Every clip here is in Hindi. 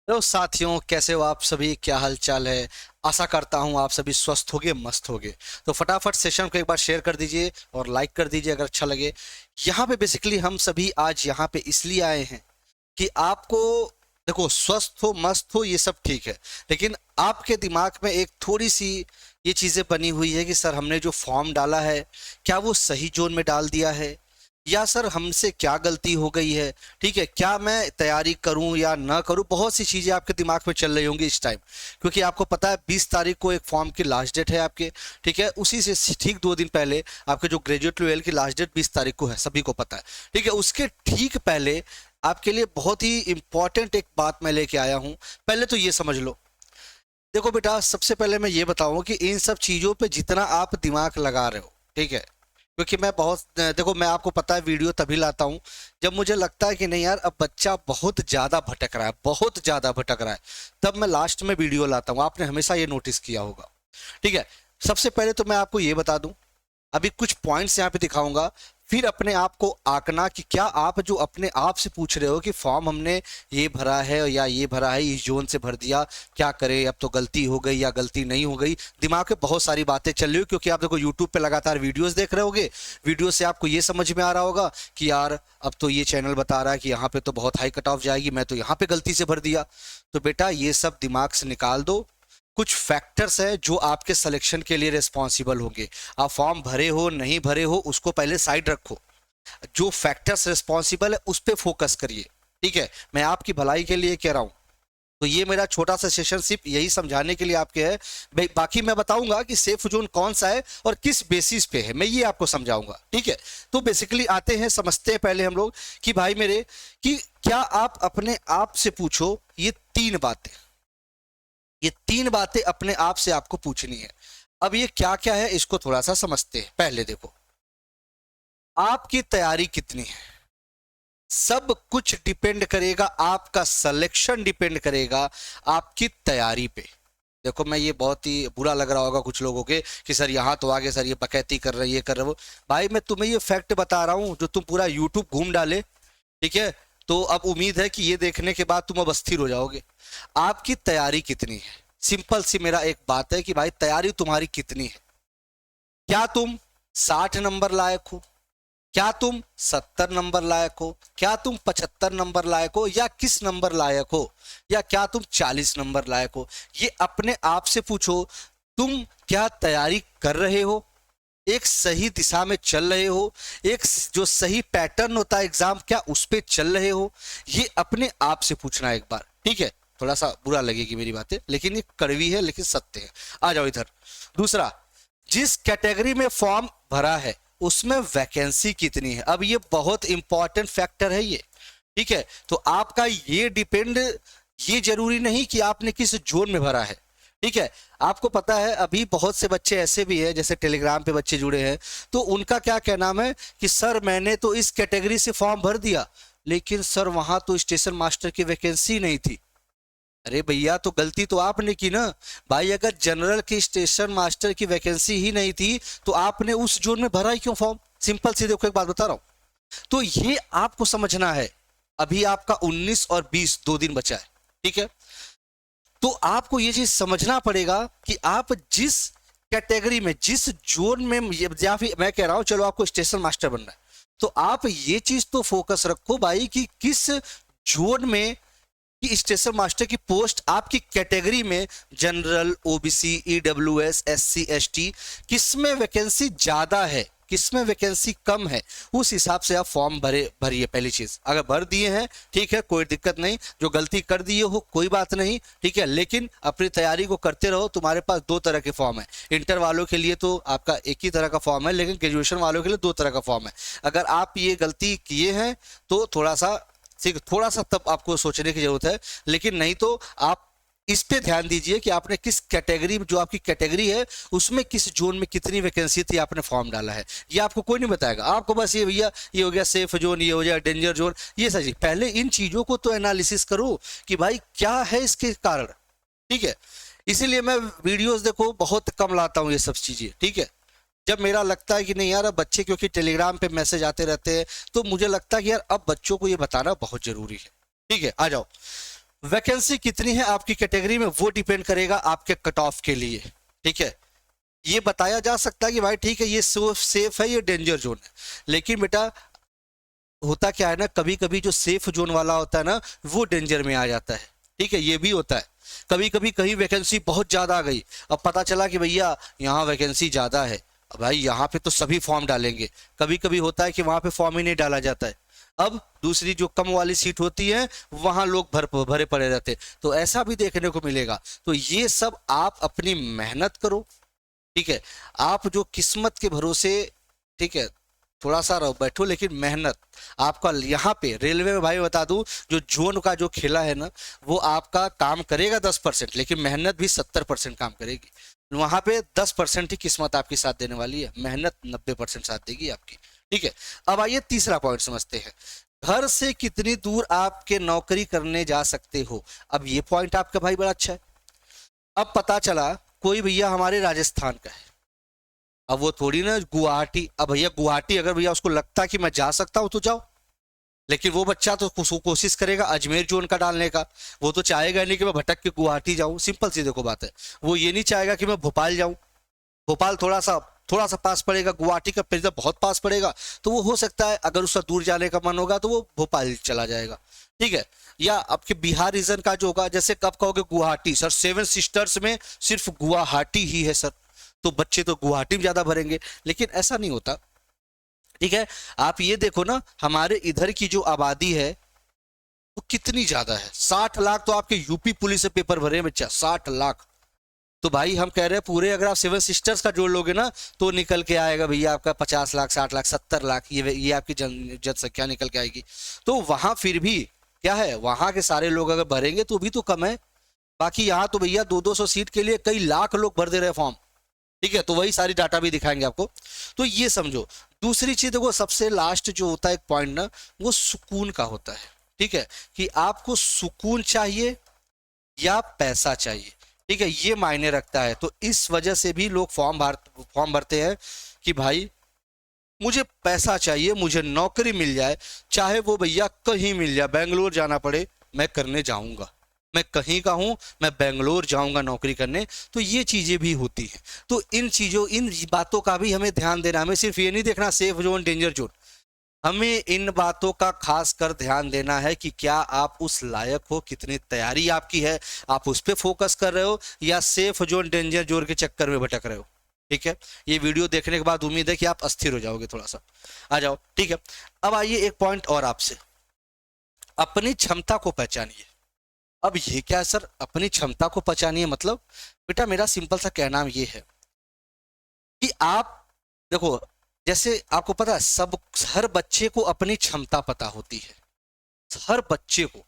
हेलो साथियों, कैसे हो आप सभी? क्या हाल चाल है? आशा करता हूँ आप सभी स्वस्थ होगे, मस्त होगे। तो फटाफट सेशन को एक बार शेयर कर दीजिए और लाइक कर दीजिए अगर अच्छा लगे। यहाँ पे बेसिकली हम सभी आज यहाँ पे इसलिए आए हैं कि आपको, देखो, स्वस्थ हो मस्त हो ये सब ठीक है, लेकिन आपके दिमाग में एक थोड़ी सी ये चीजें बनी हुई है कि सर हमने जो फॉर्म डाला है क्या वो सही जोन में डाल दिया है, या सर हमसे क्या गलती हो गई है। ठीक है, क्या मैं तैयारी करूं या ना करूं, बहुत सी चीजें आपके दिमाग में चल रही होंगी इस टाइम। क्योंकि आपको पता है 20 तारीख को एक फॉर्म की लास्ट डेट है आपके। ठीक है, उसी से ठीक 2 दिन पहले आपके जो ग्रेजुएट लेवल की लास्ट डेट 20 तारीख को है, सभी को पता है। ठीक है, उसके ठीक पहले आपके लिए बहुत ही इंपॉर्टेंट एक बात मैं लेके आया हूं। पहले तो ये समझ लो। देखो बेटा, सबसे पहले मैं ये बताऊं कि इन सब चीजों पे जितना आप दिमाग लगा रहे हो, ठीक है, क्योंकि मैं बहुत, देखो, मैं आपको पता है वीडियो तभी लाता हूं जब मुझे लगता है कि नहीं यार, अब बच्चा बहुत ज्यादा भटक रहा है, बहुत ज्यादा भटक रहा है, तब मैं लास्ट में वीडियो लाता हूं। आपने हमेशा ये नोटिस किया होगा। ठीक है, सबसे पहले तो मैं आपको ये बता दूं, अभी कुछ पॉइंट्स यहाँ पे दिखाऊंगा, फिर अपने आप को आंकना कि क्या आप जो अपने आप से पूछ रहे हो कि फॉर्म हमने ये भरा है या ये भरा है, इस जोन से भर दिया, क्या करें, अब तो गलती हो गई या गलती नहीं हो गई। दिमाग में बहुत सारी बातें चल रही हो, क्योंकि आप देखो यूट्यूब पे लगातार वीडियोस देख रहे होगे। वीडियो से आपको ये समझ में आ रहा होगा कि यार अब तो ये चैनल बता रहा है कि यहाँ पे तो बहुत हाई कट ऑफ जाएगी, मैं तो यहाँ पे गलती से भर दिया। तो बेटा ये सब दिमाग से निकाल दो। कुछ फैक्टर्स है जो आपके सिलेक्शन के लिए रिस्पॉन्सिबल होंगे। आप फॉर्म भरे हो नहीं भरे हो उसको पहले साइड रखो, जो फैक्टर्स रिस्पॉन्सिबल है उस पर फोकस करिए। ठीक है, मैं आपकी भलाई के लिए कह रहा हूं। तो ये मेरा छोटा सा सेशन सिर्फ यही समझाने के लिए आपके है भाई। बाकी मैं बताऊंगा कि सेफ जोन कौन सा है और किस बेसिस पे है, मैं ये आपको समझाऊंगा। ठीक है, तो बेसिकली आते हैं, समझते हैं पहले हम लोग कि भाई मेरे, कि क्या आप अपने आप से पूछो ये 3 बातें। ये 3 बातें अपने आप से आपको पूछनी है। अब ये क्या क्या है इसको थोड़ा सा समझते हैं। पहले देखो, आपकी तैयारी कितनी है। सब कुछ डिपेंड करेगा, आपका सिलेक्शन डिपेंड करेगा आपकी तैयारी पे। देखो, मैं ये बहुत ही बुरा लग रहा होगा कुछ लोगों के कि सर यहाँ तो आगे, सर ये बकैती कर रहे, ये कर रहे हो। भाई मैं तुम्हें ये फैक्ट बता रहा हूँ जो तुम पूरा यूट्यूब घूम डाले। ठीक है, तो अब उम्मीद है कि ये देखने के बाद तुम अब अस्थिर हो जाओगे। आपकी तैयारी कितनी है, सिंपल सी मेरा एक बात है कि भाई तैयारी तुम्हारी कितनी है। क्या तुम 60 नंबर लायक हो, क्या तुम 70 नंबर लायक हो, क्या तुम 75 नंबर लायक हो, या किस नंबर लायक हो, या क्या तुम 40 नंबर लायक हो। ये अपने आप से पूछो। तुम क्या तैयारी कर रहे हो, एक सही दिशा में चल रहे हो, एक जो सही पैटर्न होता है एग्जाम, क्या उस पे चल रहे हो। ये अपने आप से पूछना एक बार। ठीक है, थोड़ा सा बुरा लगेगी मेरी बातें, लेकिन ये कड़वी है लेकिन सत्य है। आ जाओ इधर। दूसरा, जिस कैटेगरी में फॉर्म भरा है उसमें वैकेंसी कितनी है। अब ये बहुत इंपॉर्टेंट फैक्टर है ये। ठीक है, तो आपका ये डिपेंड, ये जरूरी नहीं कि आपने किस जोन में भरा है। ठीक है, आपको पता है अभी बहुत से बच्चे ऐसे भी हैं, जैसे टेलीग्राम पे बच्चे जुड़े हैं, तो उनका क्या कहना है कि सर मैंने तो इस कैटेगरी से फॉर्म भर दिया, लेकिन सर वहां तो स्टेशन मास्टर की वैकेंसी नहीं थी। अरे भैया, तो गलती तो आपने की ना। भाई अगर जनरल की स्टेशन मास्टर की वैकेंसी ही नहीं थी तो आपने उस जोन में भरा ही क्यों फॉर्म? सिंपल सी देखो, एक बात बता रहा हूं, तो ये आपको समझना है। अभी आपका 19 और 20 2 दिन बचा है। ठीक है, तो आपको ये चीज समझना पड़ेगा कि आप जिस कैटेगरी में, जिस जोन में, या फिर मैं कह रहा हूं चलो आपको स्टेशन मास्टर बनना है, तो आप ये चीज तो फोकस रखो भाई कि किस जोन में, कि स्टेशन मास्टर की पोस्ट आपकी कैटेगरी में, general, OBC, EWS, SC, ST, किसमें वैकेंसी ज्यादा है, किसमें वैकेंसी कम है, उस हिसाब से आप फॉर्म भरिए। पहली चीज, अगर भर दिए हैं ठीक है, कोई दिक्कत नहीं। जो गलती कर दिए हो कोई बात नहीं, ठीक है, लेकिन अपनी तैयारी को करते रहो। तुम्हारे पास 2 तरह के फॉर्म है। इंटर वालों के लिए तो आपका एक ही तरह का फॉर्म है, लेकिन ग्रेजुएशन वालों के लिए 2 तरह का फॉर्म है। अगर आप ये गलती किए हैं तो थोड़ा सा, ठीक, थोड़ा सा तब आपको सोचने की जरूरत है, लेकिन नहीं तो आप इस पे ध्यान दीजिए कि आपने किस कैटेगरी में, जो आपकी कैटेगरी है उसमें किस जोन में कितनी वैकेंसी थी, आपने फॉर्म डाला है। ये आपको कोई नहीं बताएगा। आपको बस ये, भैया ये हो गया सेफ जोन, ये हो गया डेंजर जोन, ये सही। पहले इन चीजों को तो एनालिसिस करो कि भाई क्या है इसके कारण। ठीक है, इसीलिए मैं वीडियोस देखो बहुत कम लाता हूँ ये सब चीजें। ठीक है, जब मेरा लगता है कि नहीं यार, अब बच्चे, क्योंकि टेलीग्राम पे मैसेज आते रहते हैं, तो मुझे लगता है कि यार अब बच्चों को ये बताना बहुत जरूरी है। ठीक है, आ जाओ। वैकेंसी कितनी है आपकी कैटेगरी में वो डिपेंड करेगा आपके कट ऑफ के लिए, ठीक है। ये बताया जा सकता है कि भाई ठीक है ये सेफ है, ये डेंजर जोन है, लेकिन बेटा होता क्या है ना, कभी कभी जो सेफ जोन वाला होता है ना वो डेंजर में आ जाता है, ठीक है, ये भी होता है। कभी कभी कहीं वैकेंसी बहुत ज्यादा आ गई, अब पता चला कि भैया यहाँ वैकेंसी ज्यादा है, अब भाई यहाँ पे तो सभी फॉर्म डालेंगे, कभी कभी होता है कि वहां पे फॉर्म ही नहीं डाला जाता है, अब दूसरी जो कम वाली सीट होती है वहां लोग भरे पड़े रहते, तो ऐसा भी देखने को मिलेगा। तो ये सब आप अपनी मेहनत करो, ठीक है, आप जो किस्मत के भरोसे, ठीक है, थोड़ा सा रहो बैठो, लेकिन मेहनत आपका यहाँ पे रेलवे में भाई बता दूं, जो जोन का जो खेला है ना वो आपका काम करेगा 10%, लेकिन मेहनत भी 70% काम करेगी। वहां पे 10% ही किस्मत आपकी साथ देने वाली है, मेहनत 90% साथ देगी आपकी, ठीक है। अब आइए तीसरा पॉइंट समझते हैं, घर से कितनी दूर आपके नौकरी करने जा सकते हो। अब ये पॉइंट आपका भाई बड़ा अच्छा है। अब पता चला कोई भैया हमारे राजस्थान का है, अब वो थोड़ी ना गुवाहाटी, अब भैया गुवाहाटी अगर भैया उसको लगता कि मैं जा सकता हूं तो जाओ, लेकिन वो बच्चा तो कोशिश करेगा अजमेर जोन का डालने का, वो तो चाहेगा नहीं कि मैं भटक के गुवाहाटी जाऊं, सिंपल सी देखो बात है, वो ये नहीं चाहेगा कि मैं भोपाल जाऊं, भोपाल थोड़ा सा पास पड़ेगा, गुवाहाटी का पेरिया बहुत पास पड़ेगा, तो वो हो सकता है अगर उसका दूर जाने का मन होगा तो वो भोपाल चला जाएगा, ठीक है। या आपके बिहार रीजन का जो होगा, जैसे कब कहोगे गुवाहाटी, सर 7 सिस्टर्स में सिर्फ गुवाहाटी ही है सर, तो बच्चे तो गुवाहाटी में ज्यादा भरेंगे, लेकिन ऐसा नहीं होता, ठीक है। आप ये देखो ना हमारे इधर की जो आबादी है वो कितनी ज्यादा है, 60 लाख तो आपके यूपी पुलिस से पेपर भरे हैं बच्चा, 60 लाख। तो भाई हम कह रहे हैं पूरे अगर आप 7 सिस्टर्स का जोड़ लोगे ना तो निकल के आएगा भैया आपका 50 लाख, 60 लाख, 70 लाख, ये आपकी जनसंख्या निकल के आएगी। तो वहां फिर भी क्या है, वहां के सारे लोग अगर भरेंगे तो भी तो कम है, बाकी यहाँ तो भैया 200-200 सीट के लिए कई लाख लोग भर दे रहे फॉर्म, ठीक है। तो वही सारी डाटा भी दिखाएंगे आपको, तो ये समझो। दूसरी चीज देखो, सबसे लास्ट जो होता है एक पॉइंट ना, वो सुकून का होता है, ठीक है, कि आपको सुकून चाहिए या पैसा चाहिए, ठीक है, ये मायने रखता है। तो इस वजह से भी लोग फॉर्म भरते हैं कि भाई मुझे पैसा चाहिए, मुझे नौकरी मिल जाए, चाहे वो भैया कहीं मिल जाए, बेंगलोर जाना पड़े मैं करने जाऊंगा, मैं कहीं का हूं मैं बेंगलोर जाऊंगा नौकरी करने, तो ये चीजें भी होती हैं। तो इन बातों का भी हमें ध्यान देना, हमें सिर्फ ये नहीं देखना सेफ जोन डेंजर जोन, हमें इन बातों का खास कर ध्यान देना है कि क्या आप उस लायक हो, कितनी तैयारी आपकी है, आप उस पर फोकस कर रहे हो या सेफ जोन डेंजर जोन के चक्कर में भटक रहे हो, ठीक है। ये वीडियो देखने के बाद उम्मीद है कि आप अस्थिर हो जाओगे थोड़ा सा, आ जाओ, ठीक है। अब आइए एक पॉइंट और आपसे, अपनी क्षमता को पहचानिए। अब ये क्या है सर, अपनी क्षमता को पहचानिए मतलब, बेटा मेरा सिंपल सा कहना ये है कि आप देखो, जैसे आपको पता है सब, हर बच्चे को अपनी क्षमता पता होती है, हर बच्चे को,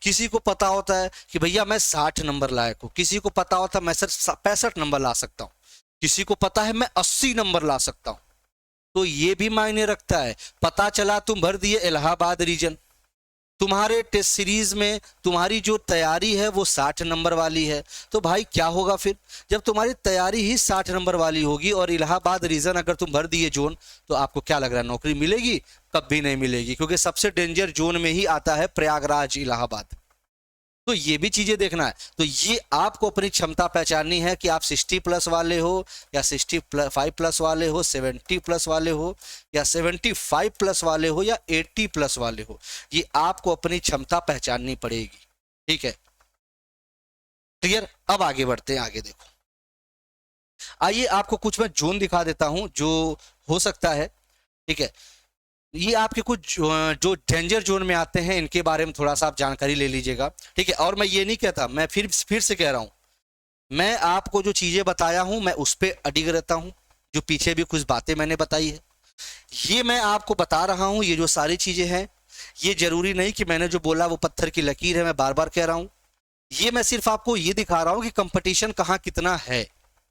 किसी को पता होता है कि भैया मैं 60 नंबर लायक हूं, किसी को पता होता है मैं सर 65 नंबर ला सकता हूं, किसी को पता है मैं 80 नंबर ला सकता हूं। तो ये भी मायने रखता है। पता चला तुम भर दिए इलाहाबाद रीजन, तुम्हारे टेस्ट सीरीज में तुम्हारी जो तैयारी है वो 60 नंबर वाली है, तो भाई क्या होगा फिर, जब तुम्हारी तैयारी ही 60 नंबर वाली होगी और इलाहाबाद रीजन अगर तुम भर दिए जोन, तो आपको क्या लग रहा है नौकरी मिलेगी? कभी नहीं मिलेगी, क्योंकि सबसे डेंजर जोन में ही आता है प्रयागराज इलाहाबाद। तो ये भी चीजें देखना है। तो ये आपको अपनी क्षमता पहचाननी है कि आप 60+ वाले हो या 65+ वाले हो, 70+ वाले हो या 75+ वाले हो या 80+ वाले हो, ये आपको अपनी क्षमता पहचाननी पड़ेगी, ठीक है, क्लियर। अब आगे बढ़ते हैं, आगे देखो, आइए आपको कुछ मैं जोन दिखा देता हूं जो हो सकता है, ठीक है। ये आपके कुछ जो डेंजर जोन में आते हैं इनके बारे में थोड़ा सा आप जानकारी ले लीजिएगा, ठीक है। और मैं ये नहीं कहता, मैं फिर से कह रहा हूं, मैं आपको जो चीजें बताया हूं मैं उस पर अडिग रहता हूं, जो पीछे भी कुछ बातें मैंने बताई है ये मैं आपको बता रहा हूं, ये जो सारी चीजें हैं ये जरूरी नहीं कि मैंने जो बोला वो पत्थर की लकीर है, मैं बार बार कह रहा हूं। ये मैं सिर्फ आपको ये दिखा रहा हूं कि कंपटीशन कहाँ कितना है,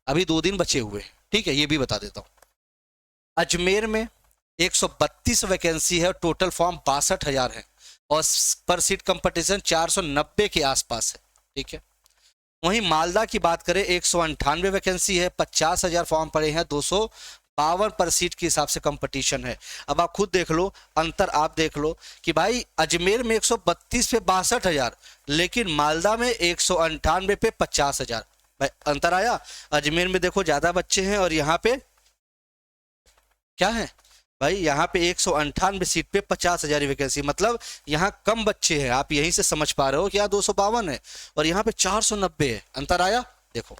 अभी 2 दिन बचे हुए हैं, ठीक है, ये भी बता देता हूं। अजमेर में 132 वैकेंसी है, टोटल फॉर्म 62,000 है और पर सीट कंपटीशन 490 के आसपास है, ठीक है। वहीं मालदा की बात करें 198 वैकेंसी है, 50,000 फॉर्म पड़े हैं, 52 पर सीट के हिसाब से कंपटीशन है। अब आप खुद देख लो, अंतर आप देख लो कि भाई अजमेर में 132 पे 62,000, लेकिन मालदा में 198 पे 50,000। भाई अंतर आया। अजमेर में देखो ज्यादा बच्चे हैं और यहाँ पे क्या है भाई, यहाँ पे 198 सीट पे 50,000 वैकेंसी, मतलब यहाँ कम बच्चे हैं। आप यहीं से समझ पा रहे हो कि यहाँ 252 है और यहाँ पे 490 है। अंतर आया। देखो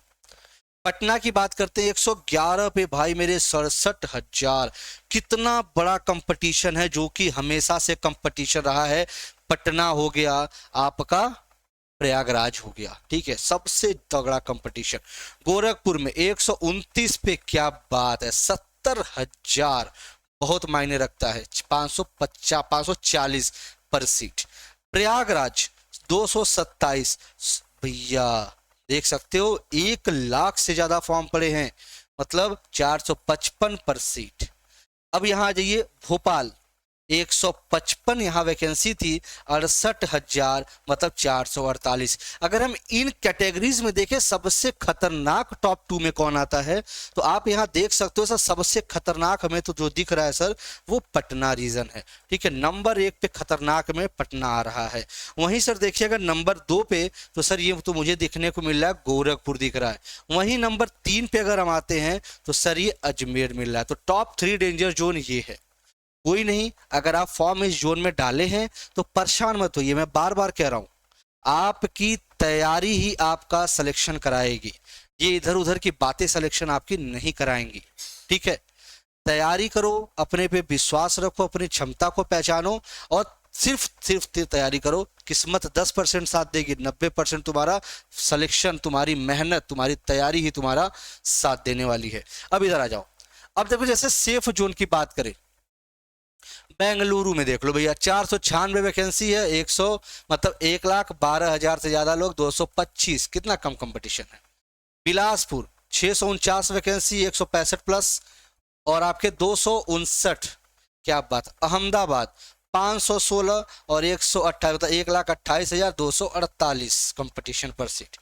पटना की बात करते हैं, 111 पे भाई मेरे 67,000। कितना बड़ा कंपटीशन है, जो कि हमेशा से कंपटीशन रहा है। पटना हो गया आपका, प्रयागराज हो गया, ठीक है, सबसे तगड़ा कंपटीशन। गोरखपुर में 129 पे, क्या बात है, 70,000, बहुत मायने रखता है। 540 पर सीट। प्रयागराज 227, भैया देख सकते हो 1 लाख से ज्यादा फॉर्म पड़े हैं, मतलब 455 पर सीट। अब यहाँ आ जाइए, भोपाल 155 यहाँ वैकेंसी थी, 68,000, मतलब 448। अगर हम इन कैटेगरीज में देखें सबसे खतरनाक टॉप 2 में कौन आता है, तो आप यहाँ देख सकते हो सर, सबसे खतरनाक हमें तो जो दिख रहा है सर, वो पटना रीजन है, ठीक है। नंबर 1 पे खतरनाक में पटना आ रहा है। वहीं सर देखिए अगर नंबर 2 पे, तो सर ये तो मुझे दिखने को मिल रहा है गोरखपुर दिख रहा है। वहीं नंबर 3 पे अगर हम आते हैं तो सर ये अजमेर मिल रहा है। तो टॉप 3 डेंजर जोन ये है। कोई नहीं, अगर आप फॉर्म इस जोन में डाले हैं तो परेशान मत होइए, मैं बार बार कह रहा हूं, आपकी तैयारी ही आपका सिलेक्शन कराएगी। ये इधर उधर की बातें सिलेक्शन आपकी नहीं कराएंगी, ठीक है। तैयारी करो, अपने पे विश्वास रखो, अपनी क्षमता को पहचानो और सिर्फ तैयारी करो। किस्मत 10% साथ देगी, 90% तुम्हारा सिलेक्शन, तुम्हारी मेहनत, तुम्हारी तैयारी ही तुम्हारा साथ देने वाली है। अब इधर आ जाओ। अब देखो जैसे सेफ जोन की बात करें, बेंगलुरु में देख लो भैया, 496 वैकेंसी है, 100 मतलब 1,12,000 से ज्यादा लोग, 225, कितना कम कंपटीशन है। बिलासपुर 649 वैकेंसी, 165 प्लस और आपके 259, क्या बात। अहमदाबाद 516 और 128, मतलब 1,28,248 कंपटीशन पर सीट।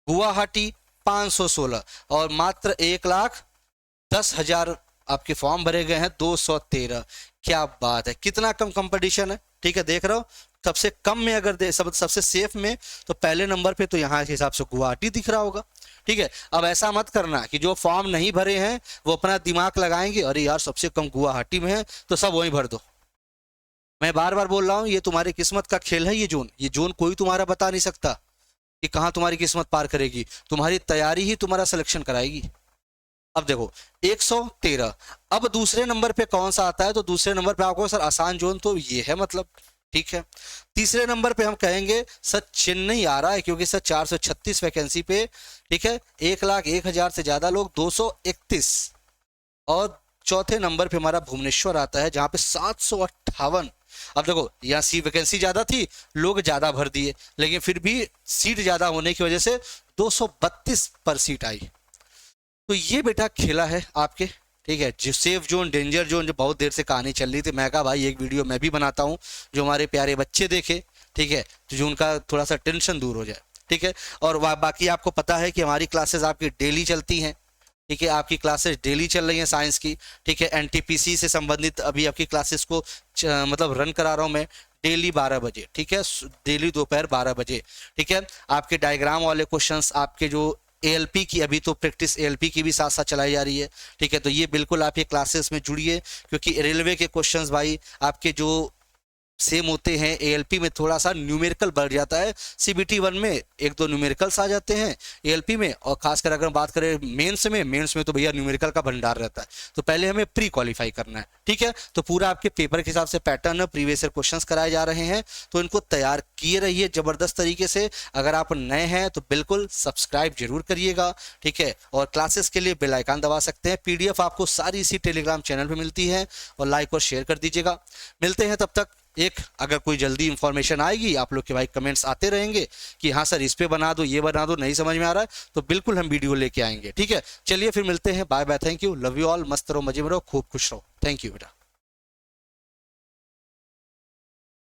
गुवाहाटी 516 और मात्र 1,10,000 आपके फॉर्म भरे गए हैं, 213, क्या बात है, कितना कम कंपटीशन है, ठीक है। देख रहे हो सबसे कम में अगर सबसे सेफ में, तो पहले नंबर पे तो यहाँ के हिसाब से गुवाहाटी दिख रहा होगा, ठीक है। अब ऐसा मत करना कि जो फॉर्म नहीं भरे हैं वो अपना दिमाग लगाएंगे, अरे यार सबसे कम गुवाहाटी में है तो सब वहीं भर दो। मैं बार बार बोल रहा हूँ, ये तुम्हारी किस्मत का खेल है। ये जोन कोई तुम्हारा बता नहीं सकता कि कहाँ तुम्हारी किस्मत पार करेगी, तुम्हारी तैयारी ही तुम्हारा सिलेक्शन कराएगी। अब देखो 113। अब दूसरे नंबर पे कौन सा आता है, तो दूसरे नंबर पे आपको सर आसान जोन तो ये है, मतलब ठीक है। तीसरे नंबर पे हम कहेंगे सर चेन्नई आ रहा है, क्योंकि सर 436 वैकेंसी पे, ठीक है, 1,01,000 से ज्यादा लोग, 231। और चौथे नंबर पे हमारा भुवनेश्वर आता है, जहां पे 758। अब देखो यहाँ सी वैकेंसी ज्यादा थी, लोग ज्यादा भर दिए, लेकिन फिर भी सीट ज्यादा होने की वजह से 232 पर सीट आई। तो ये बेटा खेला है आपके, ठीक है। जो सेफ जोन, डेंजर जोन, जो बहुत देर से कहानी चल रही थी, मैं कहा भाई एक वीडियो मैं भी बनाता हूँ जो हमारे प्यारे बच्चे देखे, ठीक है, तो जो उनका थोड़ा सा टेंशन दूर हो जाए, ठीक है। और बाकी आपको पता है कि हमारी क्लासेस आपकी डेली चलती हैं, ठीक है, आपकी क्लासेस डेली चल रही हैं साइंस की, ठीक है। एनटीपीसी से संबंधित अभी आपकी क्लासेस को मतलब रन करा रहा हूँ मैं डेली 12 बजे, ठीक है, डेली दोपहर 12 बजे, ठीक है। आपके डायग्राम वाले क्वेश्चंस, आपके जो एएलपी की अभी तो प्रैक्टिस एएलपी की भी साथ साथ चलाई जा रही है, ठीक है। तो ये बिल्कुल आप ये क्लासेस में जुड़िए, क्योंकि रेलवे के क्वेश्चंस भाई आपके जो सेम होते हैं, एएलपी में थोड़ा सा न्यूमेरिकल बढ़ जाता है, सीबीटी 1 में 1-2 न्यूमेरिकल्स आ जाते हैं एएलपी में, और खासकर अगर बात करें मेंस में तो भैया न्यूमेरिकल का भंडार रहता है। तो पहले हमें प्री क्वालिफाई करना है, ठीक है। तो पूरा आपके पेपर के हिसाब से पैटर्न, प्रीवियस ईयर क्वेश्चंस कराए जा रहे हैं, तो इनको तैयार किए रहिए जबरदस्त तरीके से। अगर आप नए हैं तो बिल्कुल सब्सक्राइब जरूर करिएगा, ठीक है। और क्लासेस के लिए बेल आइकन दबा सकते हैं, पीडीएफ आपको सारी इसी टेलीग्राम चैनल पर मिलती है, और लाइक और शेयर कर दीजिएगा। मिलते हैं तब तक। एक अगर कोई जल्दी इंफॉर्मेशन आएगी, आप लोग के भाई कमेंट्स आते रहेंगे कि हाँ सर इस पे बना दो, ये बना दो, नहीं समझ में आ रहा है, तो बिल्कुल हम वीडियो लेके आएंगे, ठीक है। चलिए फिर मिलते हैं, bye bye, thank you, love you all, मस्त रहो, मजे में रहो, खूब खुश रहो, थैंक यू बेटा।